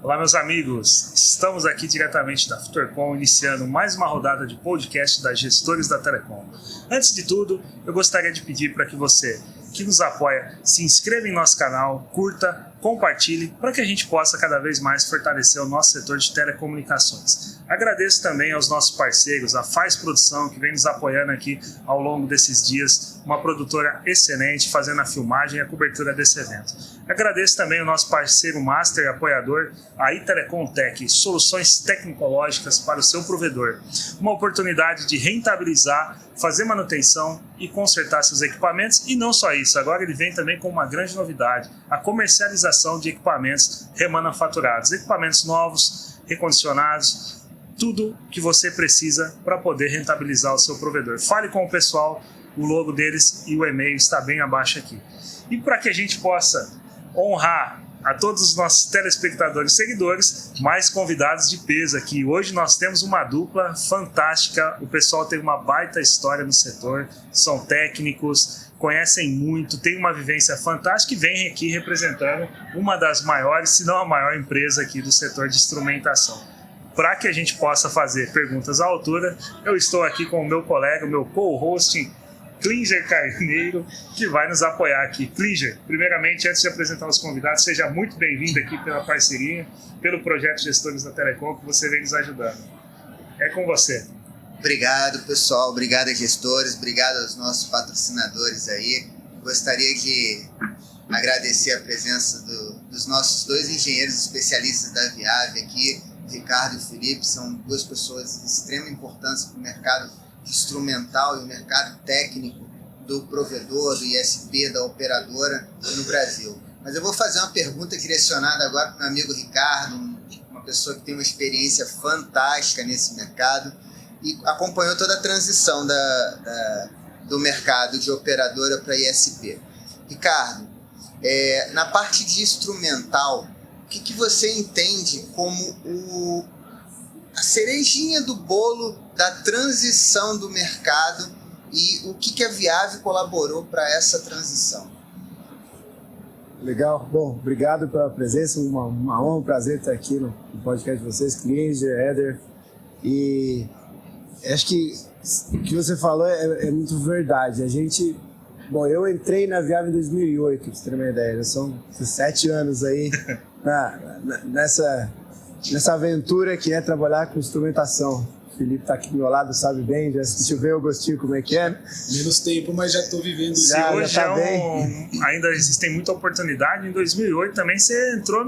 Olá, meus amigos, estamos aqui diretamente da Futurcom, iniciando mais uma rodada de podcast das Gestores da Telecom. Antes de tudo, eu gostaria de pedir para que você, que nos apoia, se inscreva em nosso canal, curta, compartilhe, para que a gente possa cada vez mais fortalecer o nosso setor de telecomunicações. Agradeço também aos nossos parceiros, a Faz Produção, que vem nos apoiando aqui ao longo desses dias, uma produtora excelente, fazendo a filmagem e a cobertura desse evento. Agradeço também ao nosso parceiro master e apoiador, a Itelecom Tech, soluções tecnológicas para o seu provedor. Uma oportunidade de rentabilizar, fazer manutenção e consertar seus equipamentos. E não só isso, agora ele vem também com uma grande novidade, a comercialização de equipamentos remanufaturados, equipamentos novos, recondicionados, tudo que você precisa para poder rentabilizar o seu provedor. Fale com o pessoal, o logo deles e o e-mail está bem abaixo aqui. E para que a gente possa honrar a todos os nossos telespectadores e seguidores, mais convidados de peso aqui. Hoje nós temos uma dupla fantástica, o pessoal tem uma baita história no setor, são técnicos, conhecem muito, tem uma vivência fantástica e vem aqui representando uma das maiores, se não a maior empresa aqui do setor de instrumentação. Para que a gente possa fazer perguntas à altura, eu estou aqui com o meu colega, o meu co-host, Klinger Carneiro, que vai nos apoiar aqui. Klinger, primeiramente, antes de apresentar os convidados, seja muito bem-vindo aqui pela parceria, pelo projeto Gestores da Telecom, que você vem nos ajudando. É com você. Obrigado, pessoal. Obrigado, gestores. Obrigado aos nossos patrocinadores aí. Gostaria de agradecer a presença dos nossos dois engenheiros especialistas da Viave aqui, Ricardo e Felipe. São duas pessoas de extrema importância para o mercado instrumental e o mercado técnico do provedor, do ISP, da operadora no Brasil. Mas eu vou fazer uma pergunta direcionada agora para o meu amigo Ricardo, uma pessoa que tem uma experiência fantástica nesse mercado e acompanhou toda a transição do mercado de operadora para ISP. Ricardo, na parte de instrumental, o que você entende como a cerejinha do bolo da transição do mercado e o que a Viave colaborou para essa transição? Legal. Bom, obrigado pela presença, uma honra, um prazer estar aqui no podcast de vocês, Klinger, Éder. E acho que o que você falou é muito verdade. Eu entrei na Viave em 2008, pra você ter uma ideia, já são 7 anos aí nessa aventura que é trabalhar com instrumentação. O Felipe está aqui do meu lado, sabe bem, já sentiu bem o gostinho como é que é. Menos tempo, mas já estou vivendo isso. Hoje tá bem. Ainda existem muita oportunidade. Em 2008 também você entrou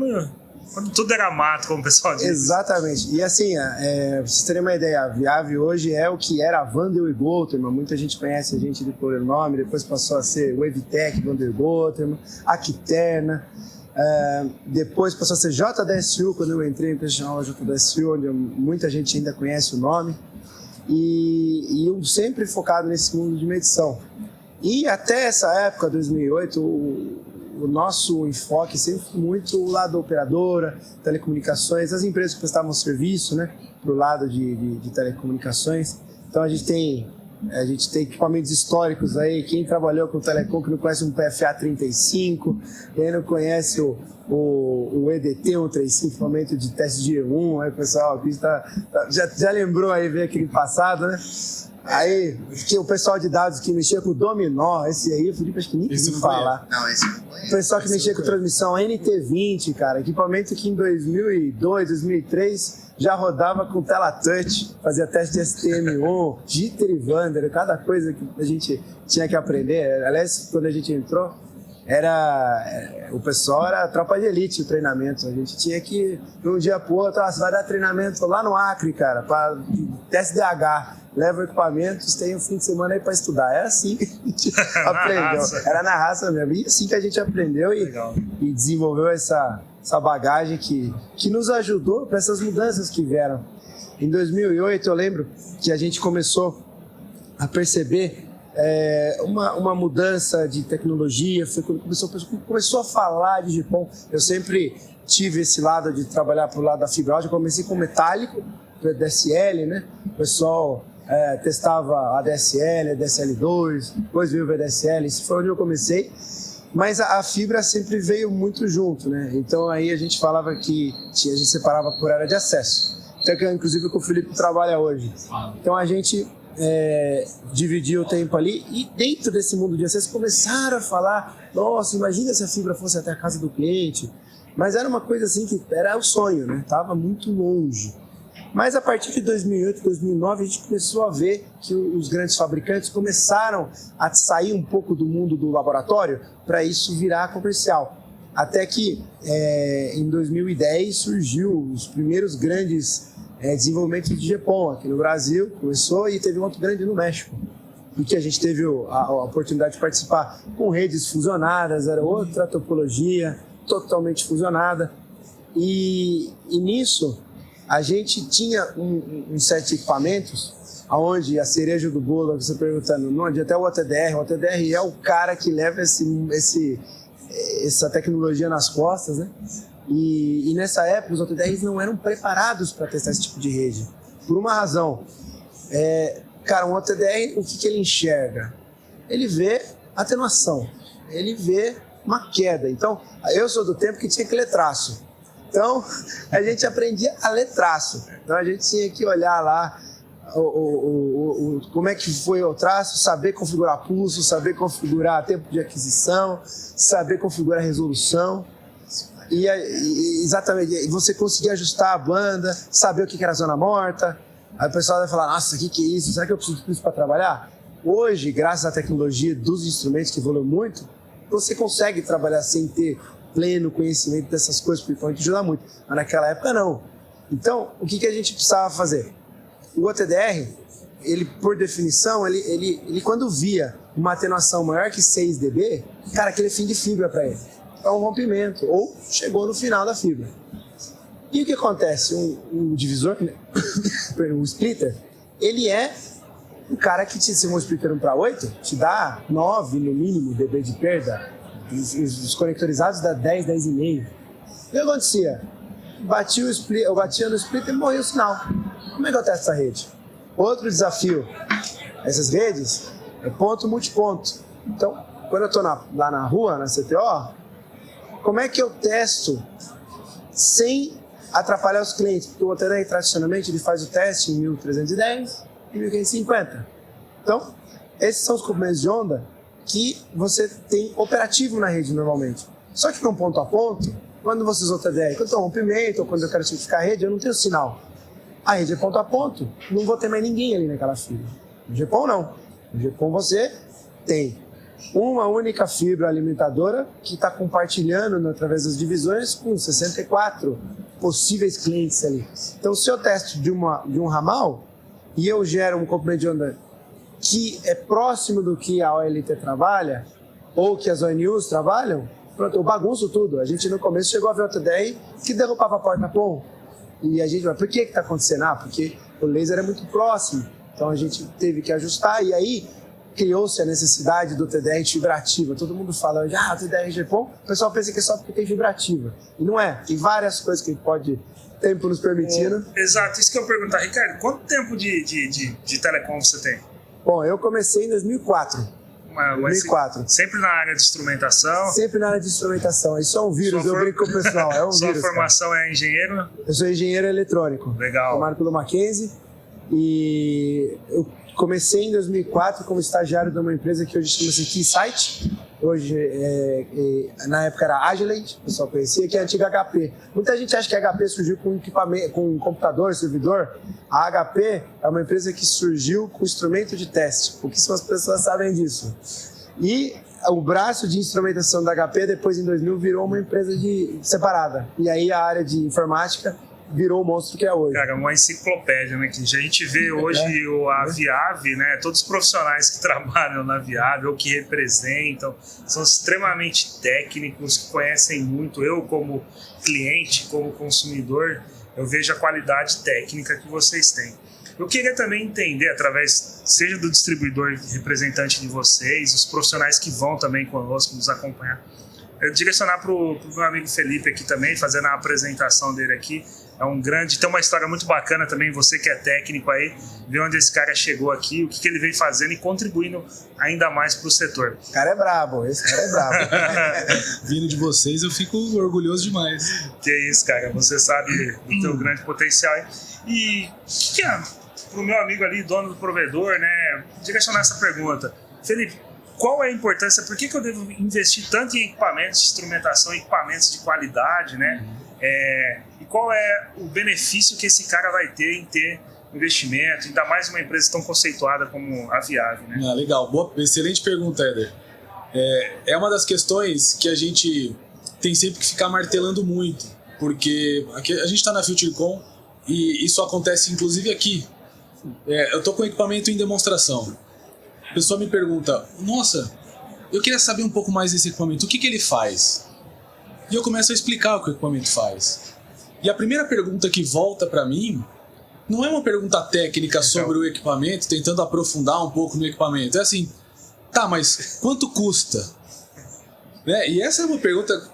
quando tudo era mato, como o pessoal diz. Exatamente. E assim, pra vocês terem uma ideia, a Viave hoje é o que era a Wandel e Goldterman. Muita gente conhece a gente por nome, depois passou a ser Wavitec, Wandel e Goldterman, Aquiterna. Depois passou a ser JDSU, quando eu entrei, a empresa chamava JDSU, onde muita gente ainda conhece o nome. E eu sempre focado nesse mundo de medição. E até essa época, 2008, o nosso enfoque sempre foi muito o lado da operadora, telecomunicações, as empresas que prestavam serviço, né, para o lado de telecomunicações. Então a gente tem equipamentos históricos aí, quem trabalhou com o Telecom que não conhece um PFA 35, quem não conhece o EDT 135, equipamento de teste de E1, aí o pessoal aqui já lembrou aí, ver aquele passado, né? Aí tinha o pessoal de dados que mexia com o dominó, esse aí, o Felipe acho que nem quis falar. Não, esse não conheço. O pessoal que mexia com transmissão NT20, cara, equipamento que em 2002, 2003 já rodava com tela touch, fazia teste de STM1, jitter e Wander, cada coisa que a gente tinha que aprender. Aliás, quando a gente entrou, o pessoal era tropa de elite o treinamento. A gente tinha que, de um dia pro outro, você vai dar treinamento lá no Acre, cara, para teste DH. Leva equipamentos, tem um fim de semana aí para estudar. Era assim que a gente aprendeu. Era na raça mesmo. E assim que a gente aprendeu e desenvolveu essa bagagem que nos ajudou para essas mudanças que vieram. Em 2008, eu lembro que a gente começou a perceber uma mudança de tecnologia, foi quando começou a falar de GPON. Eu sempre tive esse lado de trabalhar pro lado da fibra ótica. Eu comecei com metálico, DSL, né? O pessoal testava a DSL, a DSL2, depois veio o VDSL, isso foi onde eu comecei. Mas a fibra sempre veio muito junto, né? Então aí a gente falava que a gente separava por área de acesso. Então, inclusive o que o Felipe trabalha hoje. Então a gente dividiu o tempo ali e dentro desse mundo de acesso começaram a falar, nossa, imagina se a fibra fosse até a casa do cliente. Mas era uma coisa assim que era o sonho, né? Tava muito longe. Mas a partir de 2008, 2009, a gente começou a ver que os grandes fabricantes começaram a sair um pouco do mundo do laboratório para isso virar comercial. Até que em 2010 surgiu os primeiros grandes desenvolvimentos de GPON aqui no Brasil, começou, e teve um outro grande no México, porque a gente teve a oportunidade de participar com redes fusionadas, era outra topologia, totalmente fusionada, e nisso a gente tinha um set de equipamentos, onde a cereja do bolo, você perguntando, não adianta, até o OTDR é o cara que leva essa tecnologia nas costas, né? E nessa época os OTDRs não eram preparados para testar esse tipo de rede, por uma razão. Cara, um OTDR, o que ele enxerga? Ele vê atenuação, ele vê uma queda. Então, eu sou do tempo que tinha que ler traço. Então, a gente aprendia a ler traço. Então, a gente tinha que olhar lá como é que foi o traço, saber configurar pulso, saber configurar tempo de aquisição, saber configurar resolução. E exatamente, você conseguir ajustar a banda, saber o que era zona morta. Aí o pessoal vai falar, nossa, o que é isso? Será que eu preciso disso para trabalhar? Hoje, graças à tecnologia dos instrumentos que evoluiu muito, você consegue trabalhar sem ter pleno conhecimento dessas coisas, porque pode ajudar muito. Mas naquela época não. Então, o que a gente precisava fazer? O OTDR, ele por definição, ele quando via uma atenuação maior que 6 dB, cara, aquele é fim de fibra para ele. É um rompimento, ou chegou no final da fibra. E o que acontece? Um divisor, um splitter, ele é um cara que, se um splitter 1:8, te dá 9 no mínimo dB de perda. Os conectorizados dá 10, 10,5. O que acontecia? Eu batia no splitter e morria o sinal. Como é que eu testo essa rede? Outro desafio. Essas redes é ponto multiponto. Então, quando eu estou lá na rua, na CTO, como é que eu testo sem atrapalhar os clientes? Porque o OTDR, tradicionalmente, ele faz o teste em 1310 e 1550. Então, esses são os comprimentos de onda que você tem operativo na rede normalmente. Só que num ponto a ponto, quando você usa o OTDR, quando eu tenho um rompimento ou quando eu quero simplificar a rede, eu não tenho sinal. A rede é ponto a ponto, não vou ter mais ninguém ali naquela fibra. No GPON não. No GPON você tem uma única fibra alimentadora que está compartilhando através das divisões com 64 possíveis clientes ali. Então, se eu testo de um ramal e eu gero um comprimento de onda que é próximo do que a OLT trabalha, ou que as ONUs trabalham, pronto, eu bagunço tudo. A gente no começo chegou a ver o OTDR que derrubava a porta PON. E a gente vai, por que está acontecendo? Porque o laser é muito próximo. Então a gente teve que ajustar, e aí criou-se a necessidade do TDR fibrativa. Todo mundo fala, o TDR GPON, o pessoal pensa que é só porque tem fibrativa. E não é, tem várias coisas que pode, tempo nos permitindo. Exato, isso que eu ia perguntar. Ricardo, quanto tempo de telecom você tem? Bom, eu comecei em 2004. 2004. Sempre na área de instrumentação? Sempre na área de instrumentação. Isso é um vírus, eu brinco com o pessoal. É um Sua vírus. Sua formação é engenheiro? Eu sou engenheiro eletrônico. Legal. Formado pelo Mackenzie. E eu comecei em 2004 como estagiário de uma empresa que hoje chama-se Keysight. Hoje, na época era Agilent, o pessoal conhecia, que é a antiga HP. Muita gente acha que a HP surgiu com equipamento, com computador, servidor. A HP é uma empresa que surgiu com instrumento de teste. Pouquíssimas pessoas sabem disso. E o braço de instrumentação da HP, depois em 2000, virou uma empresa separada. E aí a área de informática virou o monstro que é hoje. Cara, uma enciclopédia, né? Que a gente vê hoje a Viave, né? Todos os profissionais que trabalham na Viave ou que representam são extremamente técnicos, que conhecem muito. Eu, como cliente, como consumidor, eu vejo a qualidade técnica que vocês têm. Eu queria também entender, através, seja do distribuidor representante de vocês, os profissionais que vão também conosco nos acompanhar, eu direcionar para o meu amigo Felipe aqui também, fazendo a apresentação dele aqui. É um grande, tem uma história muito bacana também, você que é técnico aí, ver onde esse cara chegou aqui, o que ele vem fazendo e contribuindo ainda mais para o setor. Esse cara é brabo. Vindo de vocês, eu fico orgulhoso demais. Que isso, cara, você sabe do teu grande potencial aí. E o que é, pro meu amigo ali, dono do provedor, né, direcionar essa pergunta. Felipe, qual é a importância, por que eu devo investir tanto em equipamentos de instrumentação, equipamentos de qualidade, né? E qual é o benefício que esse cara vai ter em ter investimento, ainda mais uma empresa tão conceituada como a Viave, né? Legal, excelente pergunta, Éder. É uma das questões que a gente tem sempre que ficar martelando muito, porque aqui, a gente está na FutureCon e isso acontece inclusive aqui. Eu estou com equipamento em demonstração. A pessoa me pergunta, nossa, eu queria saber um pouco mais desse equipamento, o que ele faz? E eu começo a explicar o que o equipamento faz. E a primeira pergunta que volta para mim não é uma pergunta técnica sobre o equipamento, tentando aprofundar um pouco no equipamento. É assim, tá, mas quanto custa? Né? E essa é uma pergunta,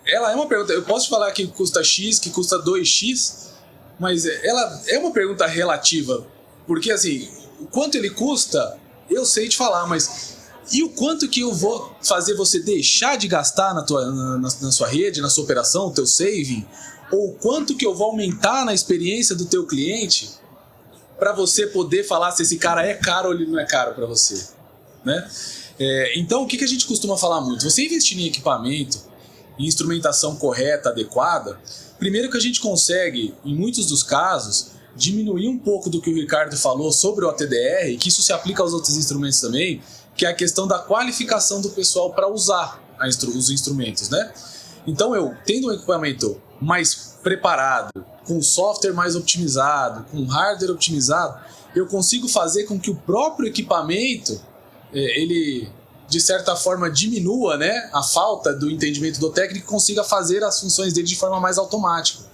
ela é uma pergunta, eu posso te falar que custa X, que custa 2X, mas ela é uma pergunta relativa, porque assim, o quanto ele custa, eu sei te falar, mas e o quanto que eu vou fazer você deixar de gastar na sua rede, na sua operação, o teu saving, ou quanto que eu vou aumentar na experiência do teu cliente para você poder falar se esse cara é caro ou ele não é caro para você, né? Então, o que a gente costuma falar muito? Você investir em equipamento, em instrumentação correta, adequada, primeiro que a gente consegue, em muitos dos casos, diminuir um pouco do que o Ricardo falou sobre o OTDR, que isso se aplica aos outros instrumentos também, que é a questão da qualificação do pessoal para usar os instrumentos, né? Então, eu tendo um equipamento mais preparado, com software mais otimizado, com hardware otimizado, eu consigo fazer com que o próprio equipamento, ele, de certa forma, diminua, né, a falta do entendimento do técnico e consiga fazer as funções dele de forma mais automática.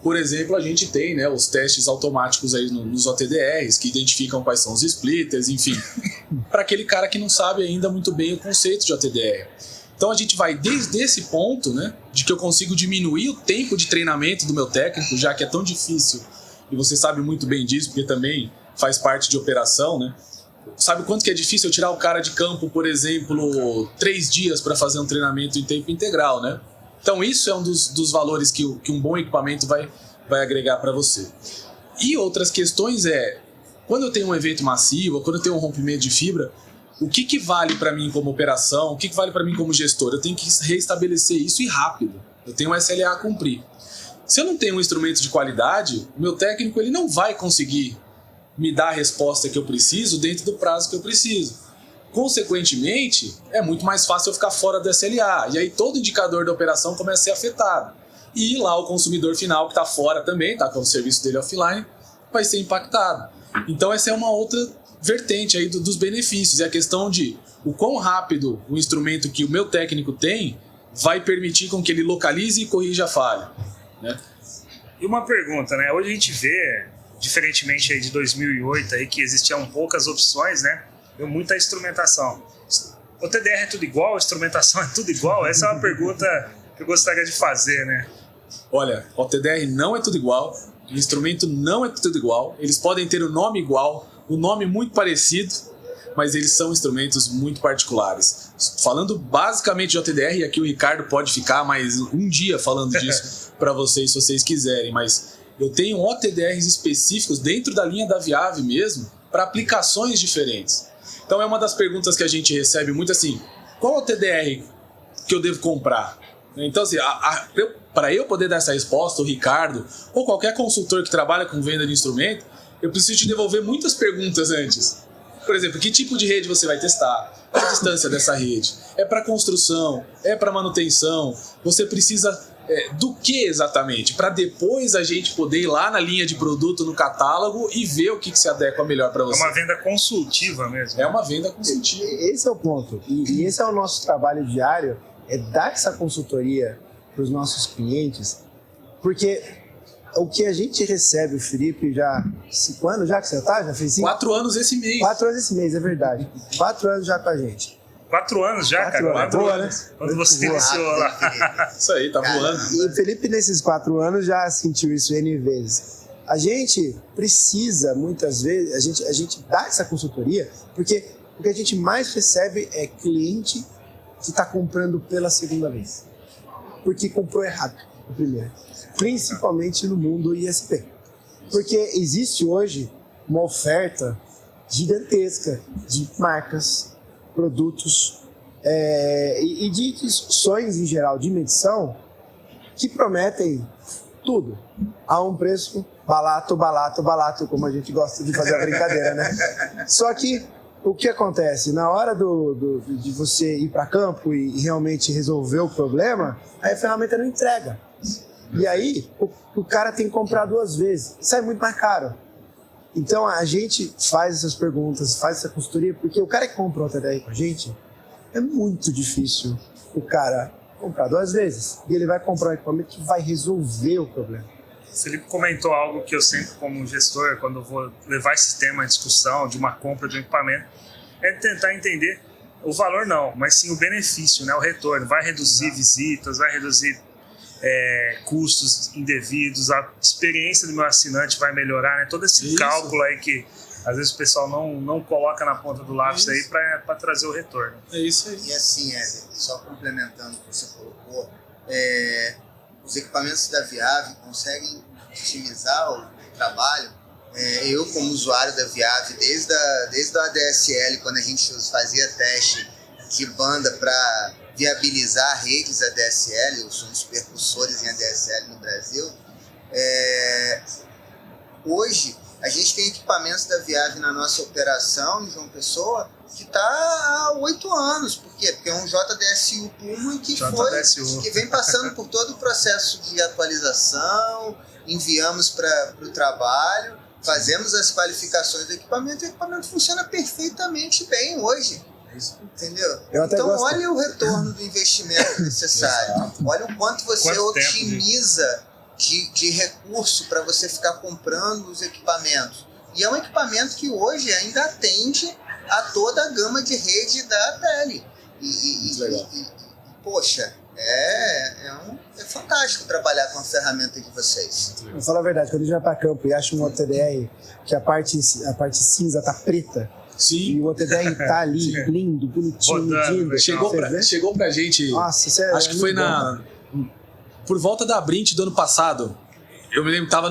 Por exemplo, a gente tem, né, os testes automáticos aí nos OTDRs, que identificam quais são os splitters, enfim, para aquele cara que não sabe ainda muito bem o conceito de OTDR. Então a gente vai desde esse ponto, né, de que eu consigo diminuir o tempo de treinamento do meu técnico, já que é tão difícil, e você sabe muito bem disso, porque também faz parte de operação, né? Sabe quanto que é difícil eu tirar o cara de campo, por exemplo, 3 dias para fazer um treinamento em tempo integral, né? Então isso é um dos valores que um bom equipamento vai agregar para você. E outras questões quando eu tenho um evento massivo, quando eu tenho um rompimento de fibra, o que vale para mim como operação, o que vale para mim como gestor? Eu tenho que reestabelecer isso e rápido. Eu tenho um SLA a cumprir. Se eu não tenho um instrumento de qualidade, o meu técnico ele não vai conseguir me dar a resposta que eu preciso dentro do prazo que eu preciso. Consequentemente, é muito mais fácil eu ficar fora do SLA. E aí todo indicador da operação começa a ser afetado. E lá o consumidor final que está fora também, está com o serviço dele offline, vai ser impactado. Então essa é uma outra vertente aí dos benefícios. E a questão de o quão rápido o instrumento que o meu técnico tem vai permitir com que ele localize e corrija a falha, né? E uma pergunta, né? Hoje a gente vê, diferentemente aí de 2008, aí, que existiam poucas opções, né? Deu muita instrumentação. O TDR é tudo igual? A instrumentação é tudo igual? Essa é uma pergunta que eu gostaria de fazer, né? Olha, o TDR não é tudo igual, o instrumento não é tudo igual, eles podem ter o nome igual, o nome muito parecido, mas eles são instrumentos muito particulares. Falando basicamente de OTDR, e aqui o Ricardo pode ficar mais um dia falando disso para vocês, se vocês quiserem, mas eu tenho OTDRs específicos dentro da linha da Viave mesmo, para aplicações diferentes. Então é uma das perguntas que a gente recebe muito assim, qual OTDR que eu devo comprar? Então assim, para eu poder dar essa resposta, o Ricardo, ou qualquer consultor que trabalha com venda de instrumento, eu preciso te devolver muitas perguntas antes. Por exemplo, que tipo de rede você vai testar? Qual a distância dessa rede? É para construção? É para manutenção? Você precisa do que exatamente? Para depois a gente poder ir lá na linha de produto, no catálogo e ver o que se adequa melhor para você. É uma venda consultiva mesmo. É uma venda consultiva. Esse é o ponto. E esse é o nosso trabalho diário, é dar essa consultoria para os nossos clientes, porque o que a gente recebe, o Felipe, já 5 anos já que você tá? Já fez 5? 4 anos esse mês. 4 anos esse mês, é verdade. 4 anos já com a gente. 4 anos já, cara? 4 anos. Né? Quando você iniciou lá. Isso aí, tá voando. E o Felipe, nesses 4 anos, já sentiu isso N vezes. A gente precisa, muitas vezes, a gente dá essa consultoria, porque o que a gente mais recebe é cliente que está comprando pela segunda vez. Porque comprou errado o primeiro. Principalmente no mundo ISP. Porque existe hoje uma oferta gigantesca de marcas, produtos e de soluções em geral de medição que prometem tudo a um preço barato, como a gente gosta de fazer a brincadeira, né? Só que o que acontece? Na hora de você ir para campo e realmente resolver o problema, aí a ferramenta não entrega. E aí o cara tem que comprar 2 vezes. Sai muito mais caro. Então a gente faz essas perguntas, faz essa consultoria, porque o cara que comprou o TDR com a gente, é muito difícil o cara comprar 2 vezes. E ele vai comprar um equipamento que vai resolver o problema. O Felipe comentou algo que eu sempre, como gestor, quando eu vou levar esse tema à discussão de uma compra de um equipamento, é tentar entender o valor não, mas sim o benefício, né? O retorno. Vai reduzir visitas, vai reduzir custos indevidos, a experiência do meu assinante vai melhorar, né? Todo esse cálculo aí que às vezes o pessoal não coloca na ponta do lápis aí para trazer o retorno. É isso aí. E assim, só complementando o que você colocou, os equipamentos da Viave conseguem otimizar o trabalho. Eu, como usuário da Viave, desde a ADSL, quando a gente fazia teste de banda para viabilizar redes ADSL, somos percussores em ADSL no Brasil, hoje a gente tem equipamentos da Viave na nossa operação em João Pessoa que está há 8 anos. Por quê? Porque é um JDSU Puma que vem passando por todo o processo de atualização, enviamos para o trabalho, fazemos as qualificações do equipamento e o equipamento funciona perfeitamente bem hoje. Entendeu? Então olha o retorno do investimento necessário. Olha o quanto você otimiza de recurso para você ficar comprando os equipamentos. E é um equipamento que hoje ainda atende a toda a gama de rede da ATL. Poxa, é fantástico trabalhar com a ferramenta de vocês. Vou falar a verdade, quando a gente vai para campo e acha um OTDR que a parte cinza tá preta, sim, e o OTDR tá ali, lindo, bonitinho, medindo. Chegou pra gente. Nossa, acho que foi por volta da Brint do ano passado. Eu me lembro que tava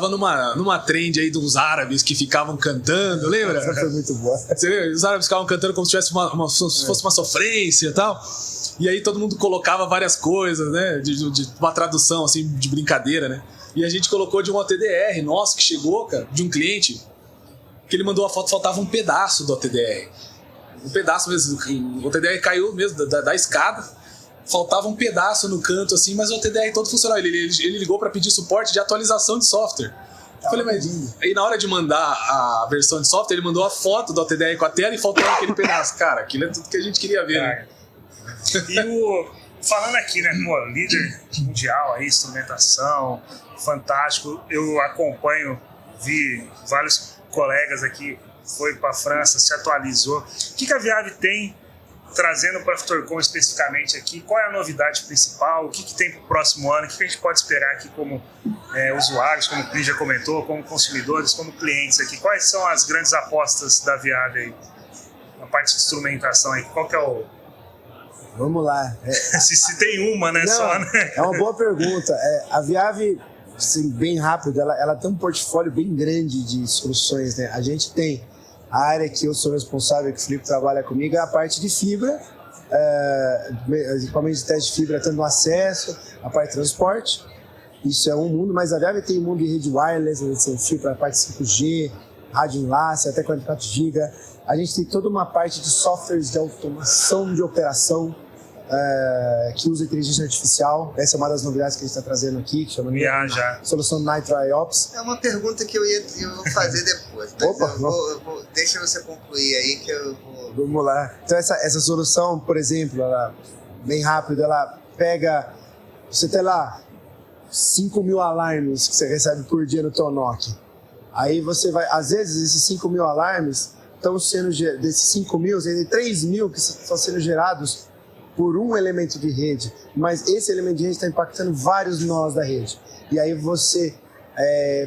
numa trend aí dos árabes que ficavam cantando, lembra? Essa foi muito boa. Você lembra? Os árabes ficavam cantando como se tivesse fosse uma sofrência e tal. E aí todo mundo colocava várias coisas, né? De uma tradução assim, de brincadeira, né? E a gente colocou de um OTDR nosso que chegou, cara, de um cliente, que ele mandou a foto, faltava um pedaço do OTDR. Um pedaço mesmo. O OTDR caiu mesmo da escada. Faltava um pedaço no canto, assim, mas o OTDR todo funcionava. Ele ligou para pedir suporte de atualização de software. Eu falei, mas... Aí na hora de mandar a versão de software, ele mandou a foto do OTDR com a tela e faltava aquele pedaço. Cara, aquilo é tudo que a gente queria ver, né? E falando aqui, né, pô, líder mundial aí, instrumentação, fantástico. Eu acompanho, vi vários colegas aqui, foi para a França, se atualizou. O que a Viave tem trazendo para a FuturCon especificamente aqui? Qual é a novidade principal? O que tem para o próximo ano? O que a gente pode esperar aqui como usuários, como o Cris já comentou, como consumidores, como clientes aqui? Quais são as grandes apostas da Viave aí? Na parte de instrumentação aí, qual que é o... Vamos lá. Se tem uma, né? Não, só, né? É uma boa pergunta. A Viave, assim, bem rápido, ela tem um portfólio bem grande de soluções, né? A gente tem a área que eu sou responsável, que o Felipe trabalha comigo, é a parte de fibra, equipamentos de teste de fibra, tanto no acesso, a parte de transporte. Isso é um mundo, mas a Viave tem um mundo de rede wireless, fibra, a parte 5G, rádio enlace, até 44 GB. A gente tem toda uma parte de softwares de automação de operação, que usa inteligência artificial. Essa é uma das novidades que a gente está trazendo aqui, que chama solução Nitro IOPS. É uma pergunta que eu vou fazer depois. Opa, deixa você concluir aí que eu vou... Vamos lá. Então essa solução, por exemplo, ela, bem rápido, ela pega... Você tem lá 5.000 alarmes que você recebe por dia no teu NOC. Aí você vai, às vezes esses 5.000 alarmes estão sendo, desses 5.000, tem 3.000 que estão sendo gerados por um elemento de rede, mas esse elemento de rede está impactando vários nós da rede. E aí você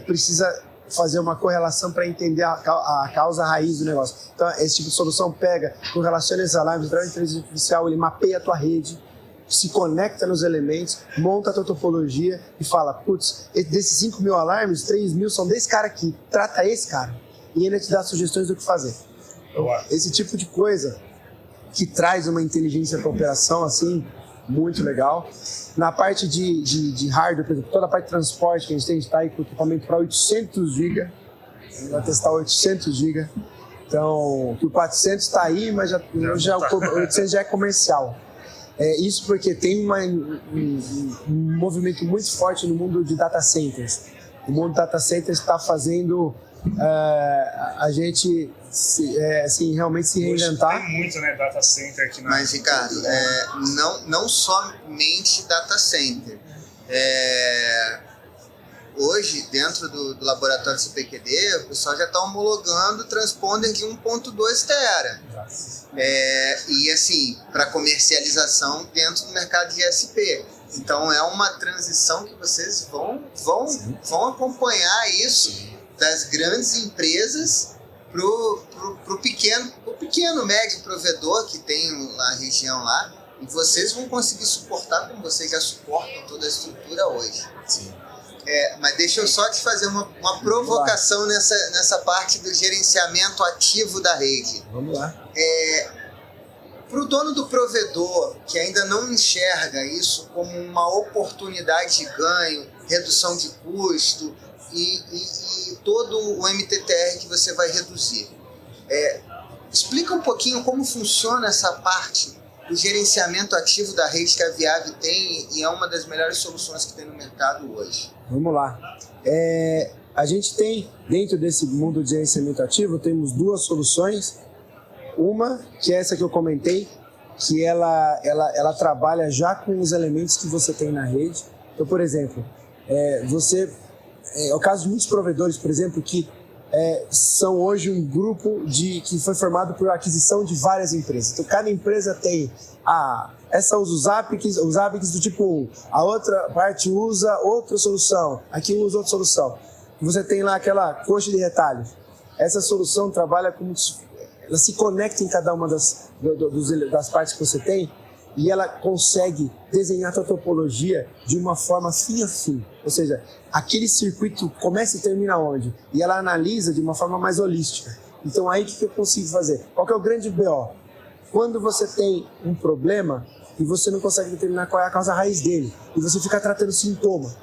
precisa fazer uma correlação para entender a causa raiz do negócio. Então, esse tipo de solução pega, correlaciona esses alarmes, através da inteligência artificial, ele mapeia a tua rede, se conecta nos elementos, monta a tua topologia e fala, putz, desses 5.000 alarmes, 3.000 são desse cara aqui, trata esse cara. E ele te dá sugestões do que fazer. Então, esse tipo de coisa que traz uma inteligência para a operação, assim, muito legal. Na parte de hardware, por exemplo, toda a parte de transporte que a gente está aí com equipamento para 800 GB, a gente vai testar 800 GB. Então, o 400 está aí, mas o 800 já é comercial. Isso porque tem um movimento muito forte no mundo de data centers. O mundo de data centers está fazendo a gente realmente se reinventar. Tem muito, né, data center aqui na... Mas, Ricardo, não somente data center. Hoje, dentro do laboratório CPQD, o pessoal já está homologando transponder de 1.2 tera. E assim, para comercialização dentro do mercado de ISP. Então é uma transição que vocês vão acompanhar isso das grandes empresas pro pequeno, médio provedor que tem na região lá, e vocês vão conseguir suportar como vocês já suportam toda a estrutura hoje. Sim. Mas deixa eu só te fazer uma provocação nessa parte do gerenciamento ativo da rede. Vamos lá. Para o dono do provedor, que ainda não enxerga isso como uma oportunidade de ganho, redução de custo e todo o MTTR que você vai reduzir, explica um pouquinho como funciona essa parte do gerenciamento ativo da rede que a Viave tem e é uma das melhores soluções que tem no mercado hoje. Vamos lá. A gente tem, dentro desse mundo de gerenciamento ativo, temos duas soluções. Uma, que é essa que eu comentei, que ela trabalha já com os elementos que você tem na rede. Então, por exemplo, é o caso de muitos provedores, por exemplo, que são hoje um grupo que foi formado por aquisição de várias empresas. Então, cada empresa tem essa usa os APICs do tipo 1, a outra parte usa outra solução, aqui usa outra solução. Você tem lá aquela coxa de retalhos. Essa solução trabalha como... Ela se conecta em cada uma das partes que você tem e ela consegue desenhar a tua topologia de uma forma fim a fim. Ou seja, aquele circuito começa e termina onde? E ela analisa de uma forma mais holística. Então aí o que eu consigo fazer? Qual que é o grande BO? Quando você tem um problema e você não consegue determinar qual é a causa raiz dele e você fica tratando o sintoma.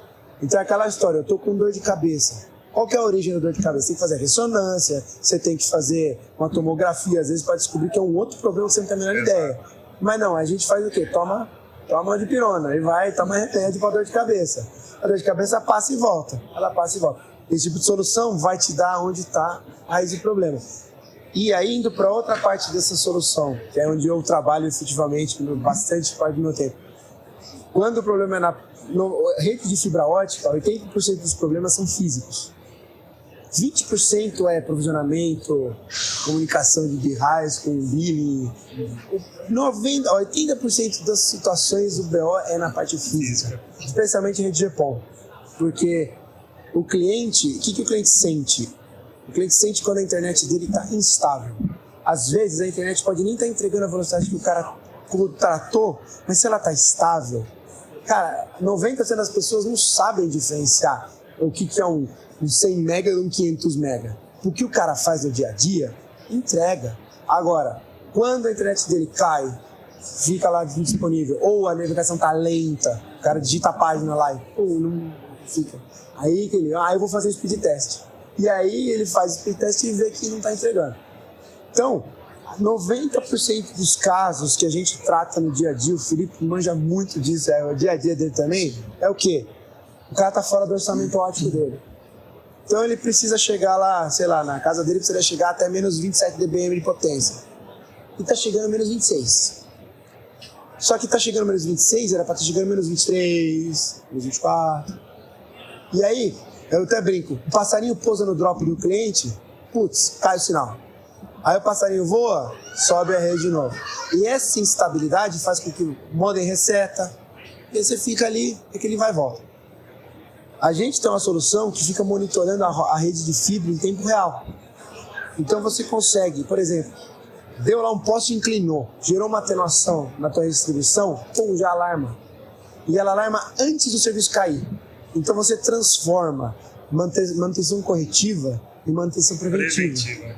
Então é aquela história, eu estou com dor de cabeça. Qual que é a origem da dor de cabeça? Você tem que fazer ressonância, você tem que fazer uma tomografia, às vezes, para descobrir que é um outro problema que você não tem a menor ideia. Mas não, a gente faz o quê? Toma uma dipirona, e vai, toma remédio para dor de cabeça. A dor de cabeça passa e volta, ela passa e volta. Esse tipo de solução vai te dar onde está a raiz do problema. E aí, indo para outra parte dessa solução, que é onde eu trabalho efetivamente, bastante parte do meu tempo. Quando o problema é na rede de fibra ótica, 80% dos problemas são físicos. 20% é provisionamento, comunicação de raios com billing. 80% das situações do BO é na parte física, especialmente em rede GPON. Porque o cliente, o que o cliente sente? O cliente sente quando a internet dele está instável. Às vezes a internet pode nem estar entregando a velocidade que o cara tratou, mas se ela está estável, cara, 90% das pessoas não sabem diferenciar o que é um 100 mega e um 500 mega. O que o cara faz no dia a dia, entrega. Agora, quando a internet dele cai, fica lá disponível, ou a navegação tá lenta, o cara digita a página lá e não fica. Aí eu vou fazer o speed test. E aí ele faz o speed test e vê que não tá entregando. Então, 90% dos casos que a gente trata no dia a dia, o Felipe manja muito disso, o dia a dia dele também, é o quê? O cara tá fora do orçamento ótico dele. Então ele precisa chegar lá, sei lá, na casa dele precisa chegar até menos 27 dBm de potência. E tá chegando a menos 26. Só que tá chegando a menos 26, era para estar chegando a menos 23, menos 24. E aí, eu até brinco, o passarinho pousa no drop do cliente, putz, cai o sinal. Aí o passarinho voa, sobe a rede de novo. E essa instabilidade faz com que o modem reseta, e aí você fica ali, é que ele vai e volta. A gente tem uma solução que fica monitorando a rede de fibra em tempo real. Então você consegue, por exemplo, deu lá um poste, inclinou, gerou uma atenuação na tua distribuição, pum, já alarma. E ela alarma antes do serviço cair. Então você transforma manutenção corretiva em manutenção preventiva.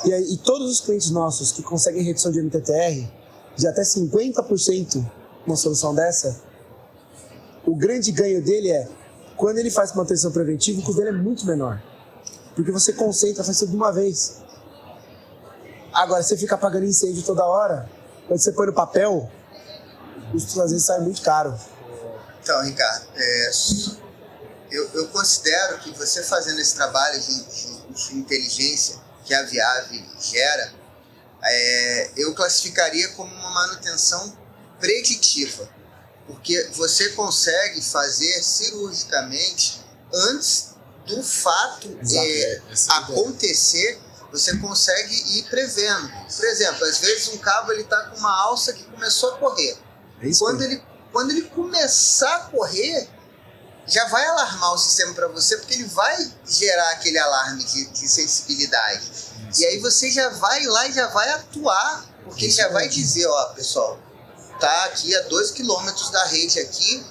E todos os clientes nossos que conseguem redução de MTTR de até 50% uma solução dessa, o grande ganho dele é, quando ele faz manutenção preventiva, o custo dele é muito menor. Porque você concentra, faz tudo de uma vez. Agora, você fica apagando incêndio toda hora, quando você põe no papel, o custo às vezes sai muito caro. Então, Ricardo, eu considero que você fazendo esse trabalho de inteligência que a Viave gera, eu classificaria como uma manutenção preditiva, porque você consegue fazer cirurgicamente antes do fato acontecer, você consegue ir prevendo. Por exemplo, às vezes um cabo está com uma alça que começou a correr. Quando ele começar a correr, já vai alarmar o sistema para você, porque ele vai gerar aquele alarme de sensibilidade. Isso. E aí você já vai lá e já vai atuar, porque já vai dizer, ó, pessoal, tá aqui a 2 km da rede aqui,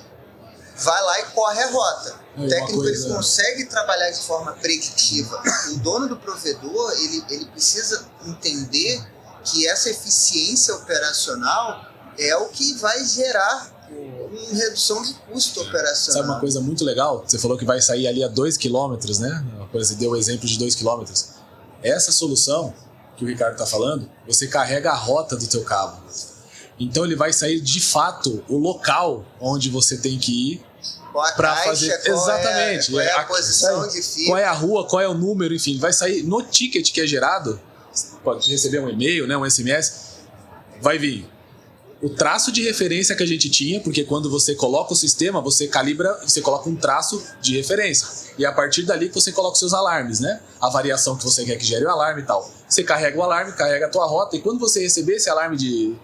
vai lá e corre a rota. O técnico ele consegue trabalhar de forma preditiva. O dono do provedor, ele precisa entender que essa eficiência operacional é o que vai gerar uma redução de custo operacional. Sabe uma coisa muito legal? Você falou que vai sair ali a 2 km, né? Você deu o exemplo de 2 km. Essa solução que o Ricardo está falando, você carrega a rota do teu cabo. Então ele vai sair de fato o local onde você tem que ir para fazer. Exatamente. Qual é a posição de fibra. Qual é a rua, qual é o número, enfim. Vai sair no ticket que é gerado, pode receber um e-mail, né, um SMS, vai vir o traço de referência que a gente tinha, porque quando você coloca o sistema, você calibra, você coloca um traço de referência. E a partir dali que você coloca os seus alarmes, né? A variação que você quer que gere o alarme e tal. Você carrega o alarme, carrega a tua rota, e quando você receber esse alarme de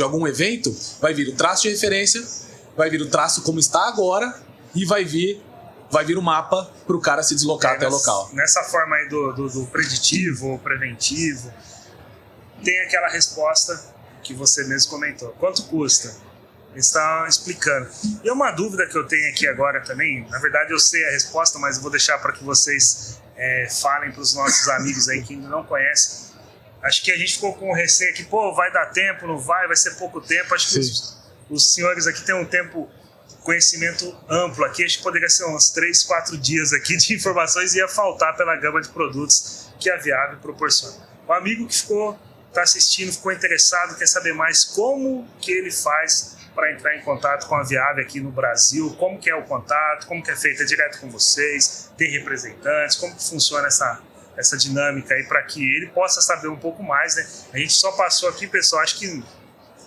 algum evento, vai vir o traço de referência, vai vir o traço como está agora, e vai vir o mapa para o cara se deslocar até o local. Nessa forma aí do preditivo ou preventivo, tem aquela resposta que você mesmo comentou. Quanto custa? Eles estão explicando. E uma dúvida que eu tenho aqui agora também, na verdade eu sei a resposta, mas eu vou deixar para que vocês falem para os nossos amigos aí que ainda não conhecem. Acho que a gente ficou com receio aqui, vai dar tempo, não vai ser pouco tempo. Acho que os senhores aqui têm um conhecimento amplo aqui, acho que poderia ser uns 3, 4 dias aqui de informações e ia faltar pela gama de produtos que a Viave proporciona. O amigo que está assistindo, ficou interessado, quer saber mais como que ele faz para entrar em contato com a Viave aqui no Brasil, como que é o contato, como que é feito, direto com vocês, tem representantes, como que funciona essa dinâmica aí para que ele possa saber um pouco mais, né? A gente só passou aqui, pessoal, acho que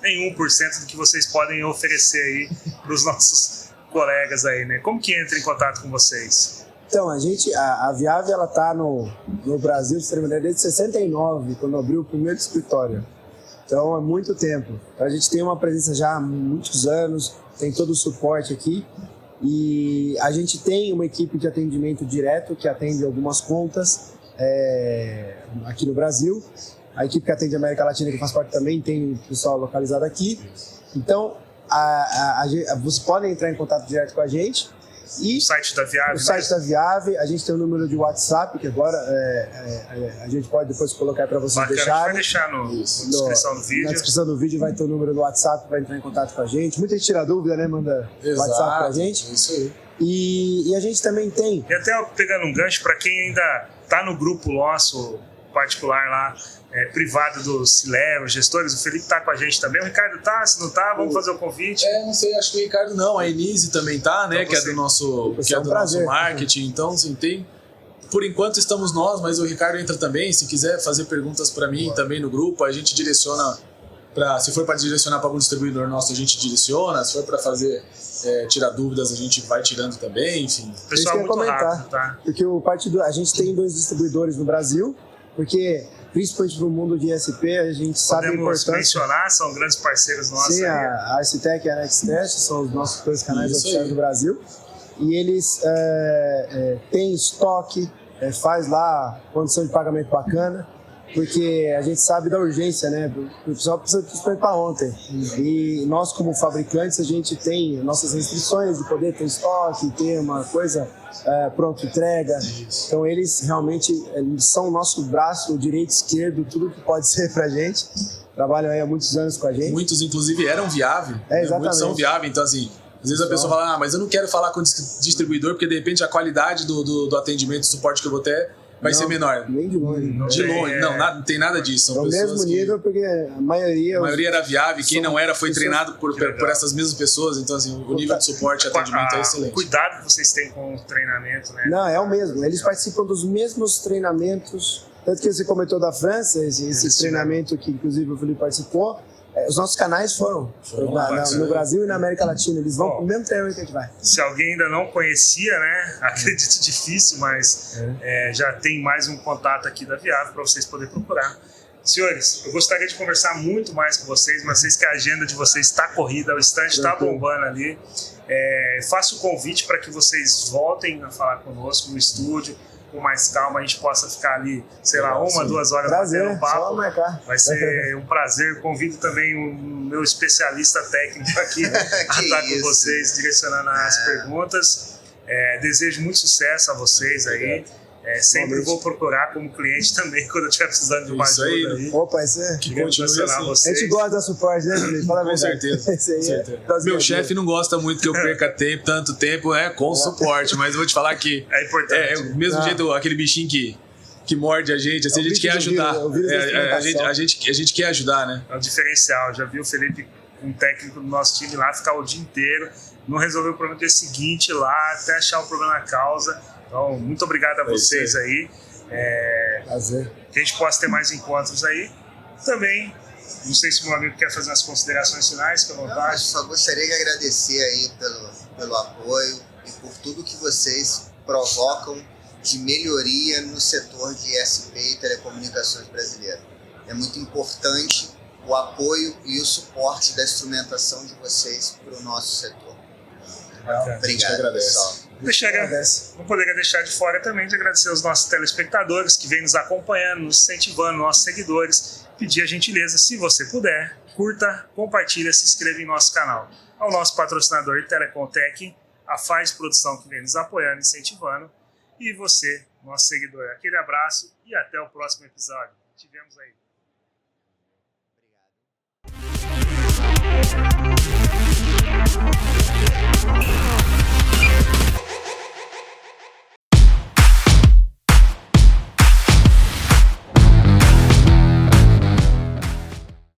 nem 1% do que vocês podem oferecer aí para os nossos colegas aí, né? Como que entra em contato com vocês? Então, a Viave, ela tá no Brasil, desde 69, quando abriu o primeiro escritório. Então, é muito tempo. A gente tem uma presença já há muitos anos, tem todo o suporte aqui. E a gente tem uma equipe de atendimento direto, que atende algumas contas aqui no Brasil. A equipe que atende a América Latina, que faz parte também, tem pessoal localizado aqui. Então, vocês podem entrar em contato direto com a gente. E o site da Viave. O site da Viave, a gente tem um número de WhatsApp, que agora a gente pode depois colocar para vocês deixarem. Vai deixar na descrição do vídeo. Na descrição do vídeo vai ter o número do WhatsApp para entrar em contato com a gente. Muita gente tira dúvida, né? Manda WhatsApp para a gente. Isso aí. E a gente também tem. E até pegando um gancho para quem ainda está no grupo nosso particular lá, privado dos C-Level, gestores, o Felipe tá com a gente também. O Ricardo tá, se não tá, vamos fazer o convite. Não sei, acho que o Ricardo não, a Enise também tá, né, que é do nosso marketing, então assim, tem, por enquanto estamos nós, mas o Ricardo entra também, se quiser fazer perguntas para mim também no grupo, a gente direciona se for para direcionar para algum distribuidor nosso, a gente direciona. Se for para fazer tirar dúvidas, a gente vai tirando também, enfim. O pessoal é muito rápido, tá? Porque a gente tem 2 distribuidores no Brasil, porque principalmente no mundo de ISP, a gente sabe a importância. Podemos mencionar, são grandes parceiros nossos. Sim, a Arcitec e a Nextest são os nossos 2 canais oficiais do Brasil. E eles têm estoque, faz lá condição de pagamento bacana, porque a gente sabe da urgência, né? O pessoal precisa para ontem. E nós, como fabricantes, a gente tem nossas restrições de poder ter estoque, ter uma coisa pronto, entrega. Então eles realmente são o nosso braço direito, esquerdo, tudo que pode ser pra gente. Trabalham aí há muitos anos com a gente. Muitos, inclusive, eram viáveis. Exatamente. Muitos são viáveis, então assim... Às vezes a pessoa fala, mas eu não quero falar com o distribuidor, porque de repente a qualidade do atendimento, do suporte que eu vou ter vai ser menor. Nem de longe. Não tem nada disso. São é o mesmo nível, porque a maioria era viável, quem não era foi treinado por essas mesmas pessoas, então assim, o nível de suporte e atendimento é excelente. O cuidado que vocês têm com o treinamento, né? Não, é o mesmo. Eles participam dos mesmos treinamentos, tanto que você comentou da França, esse treinamento que inclusive o Felipe participou. Os nossos canais foram no Brasil e na América Latina. Eles vão pro mesmo treinamento que a gente vai. Se alguém ainda não conhecia, né? Acredito difícil, mas já tem mais um contato aqui da Viável para vocês poderem procurar. Senhores, eu gostaria de conversar muito mais com vocês, mas sei que a agenda de vocês está corrida, o stand está bombando ali. Faço o convite para que vocês voltem a falar conosco no estúdio, com mais calma, a gente possa ficar ali, sei lá, 1, 2 horas batendo um papo. Vai ser um prazer. Convido também o meu especialista técnico aqui a estar com vocês, direcionando as perguntas. Desejo muito sucesso a vocês aí. Sempre vou procurar como cliente também, quando eu estiver precisando de uma ajuda aí. Opa, isso é. Que continue assim. A gente gosta da suporte, né, Felipe? Fala a verdade. Com certeza. Meu chefe não gosta muito que eu perca tanto tempo com suporte, mas eu vou te falar que é importante. O mesmo jeito, aquele bichinho que morde a gente, assim, a gente quer ajudar. A gente quer ajudar, né? É o diferencial. Já vi o Felipe, um técnico do nosso time lá, ficar o dia inteiro, não resolver o problema do dia seguinte lá, até achar o problema na causa. Então, muito obrigado a vocês aí. Prazer. Que a gente possa ter mais encontros aí. Também, não sei se o meu amigo quer fazer umas considerações finais, fica à vontade. Eu só gostaria de agradecer aí pelo apoio e por tudo que vocês provocam de melhoria no setor de ISP e telecomunicações brasileiro. É muito importante o apoio e o suporte da instrumentação de vocês para o nosso setor. Obrigado, pessoal. Não poderia deixar de fora também de agradecer aos nossos telespectadores que vêm nos acompanhando, nos incentivando, nossos seguidores. Pedir a gentileza, se você puder, curta, compartilha, se inscreva em nosso canal. Ao nosso patrocinador Telecom Tech, a Faz Produção que vem nos apoiando, incentivando. E você, nosso seguidor. Aquele abraço e até o próximo episódio. Te vemos aí. Obrigado.